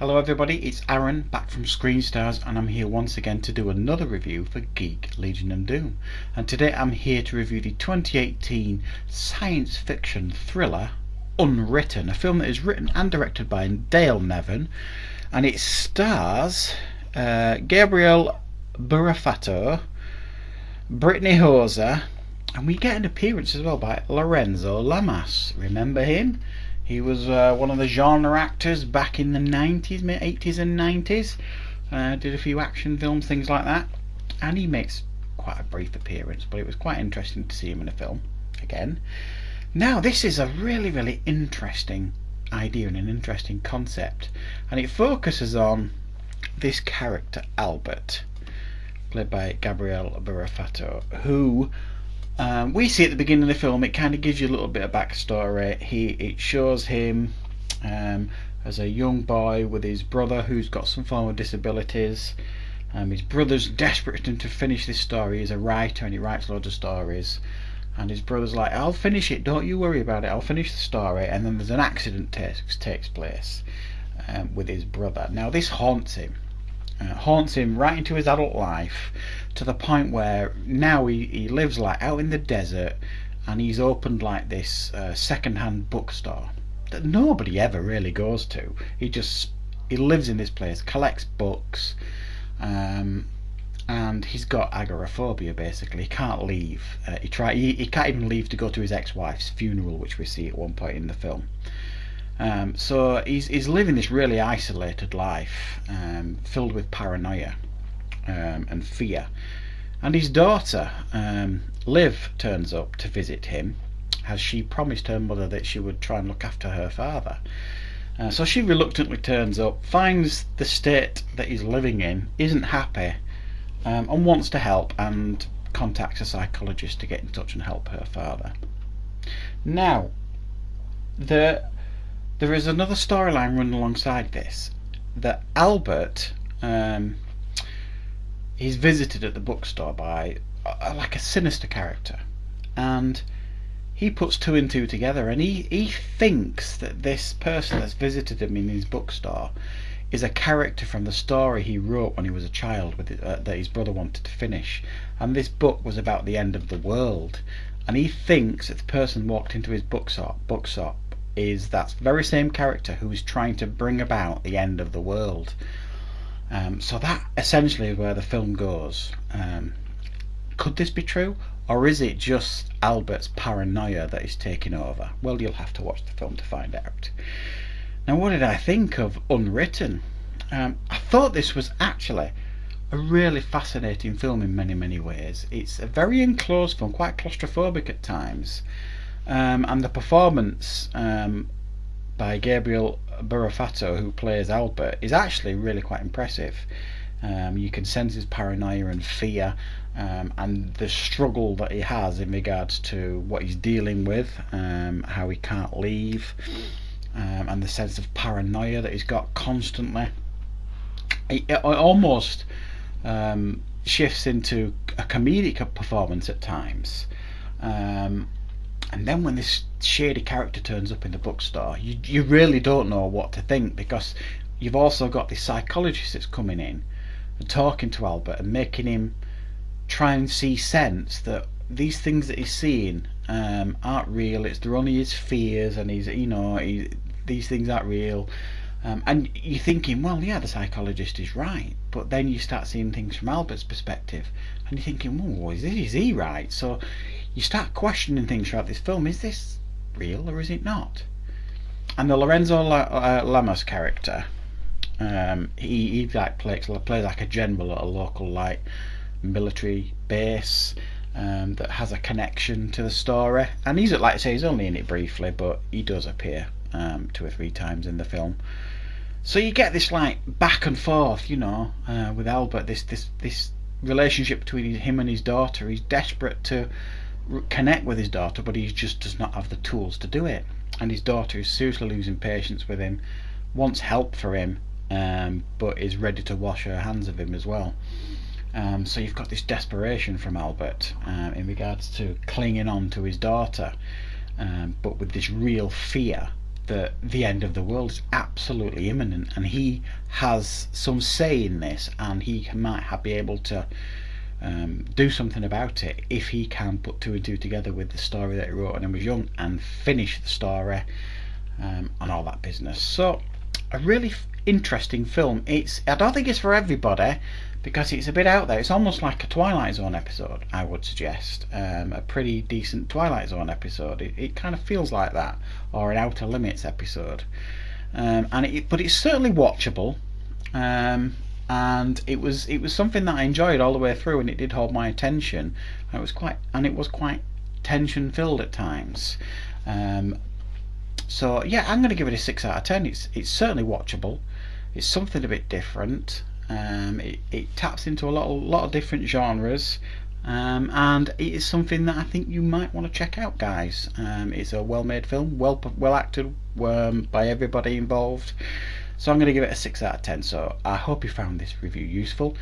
Hello everybody, it's Aaron back from Screen Stars, and I'm here once again to do another review for Geek, Legion and Doom. And today I'm here to review the 2018 science fiction thriller Unwritten, a film that is written and directed by Dale Neven, and it stars Gabriel Burrafato, Brittany Hoza, and we get an appearance as well by Lorenzo Lamas. Remember him? He was one of the genre actors back in the 90s, 80s and 90s. Did a few action films, things like that. And he makes quite a brief appearance, but it was quite interesting to see him in a film again. Now, this is a really interesting idea and an interesting concept. And it focuses on this character, Albert, played by Gabriel Burrafato, who... we see at the beginning of the film, it kind of gives you a little bit of backstory. It shows him as a young boy with his brother who's got some form of disabilities. His brother's desperate for him to finish this story. He's a writer and he writes loads of stories. And his brother's like, I'll finish it, don't you worry about it, I'll finish the story. And then there's an accident takes place with his brother. Now this haunts him right into his adult life, to the point where now he lives like out in the desert, and he's opened like this second-hand bookstore that nobody ever really goes to. He lives in this place, collects books, and he's got agoraphobic. Basically, he can't leave. He can't even leave to go to his ex-wife's funeral, which we see at one point in the film. So he's living this really isolated life, filled with paranoia and fear. And his daughter, Liv, turns up to visit him, as she promised her mother that she would try and look after her father. So she reluctantly turns up, finds the state that he's living in, isn't happy, and wants to help, and contacts a psychologist to get in touch and help her father. Now, there is another storyline running alongside this, that Albert is visited at the bookstore by like a sinister character, and he puts two and two together, and he thinks that this person that's visited him in his bookstore is a character from the story he wrote when he was a child that his brother wanted to finish, and this book was about the end of the world, and he thinks that the person walked into his bookshop is that very same character who is trying to bring about the end of the world. So that essentially is where the film goes. Could this be true, or is it just Albert's paranoia that is taking over? Well, you'll have to watch the film to find out. Now, what did I think of Unwritten? I thought this was actually a really fascinating film in many ways. It's a very enclosed film, quite claustrophobic at times. And the performance by Gabriel Burrafato, who plays Albert, is actually really quite impressive. You can sense his paranoia and fear, and the struggle that he has in regards to what he's dealing with, how he can't leave, and the sense of paranoia that he's got constantly. It almost shifts into a comedic performance at times. And then when this shady character turns up in the bookstore, you really don't know what to think, because you've also got this psychologist that's coming in and talking to Albert and making him try and see sense that these things that he's seeing aren't real. They're only his fears, and these things aren't real. And you're thinking, well, yeah, the psychologist is right, but then you start seeing things from Albert's perspective, and you're thinking, well, is he right? So you start questioning things throughout this film. Is this real or is it not? And the Lorenzo Lamas character, he plays like a general at a local military base that has a connection to the story. And he's only in it briefly, but he does appear 2 or 3 times in the film. So you get this back and forth, with Albert, this relationship between him and his daughter. He's desperate to connect with his daughter, but he just does not have the tools to do it, and his daughter is seriously losing patience with him, wants help for him, but is ready to wash her hands of him as well. So you've got this desperation from Albert in regards to clinging on to his daughter, but with this real fear that the end of the world is absolutely imminent, and he has some say in this, and he might be able to do something about it if he can put two and two together with the story that he wrote when he was young and finish the story and all that business. So a really interesting film. I don't think it's for everybody because it's a bit out there. It's almost like a Twilight Zone episode, I would suggest. A pretty decent Twilight Zone episode. It kind of feels like that, or an Outer Limits episode. But it's certainly watchable. And it was something that I enjoyed all the way through, and it did hold my attention. It was quite tension filled at times. So yeah, I'm going to give it a 6 out of 10. It's certainly watchable. It's something a bit different. It taps into a lot of different genres, and it is something that I think you might want to check out, guys. It's a well-made film, well acted by everybody involved. So I'm going to give it a 6 out of 10. So I hope you found this review useful.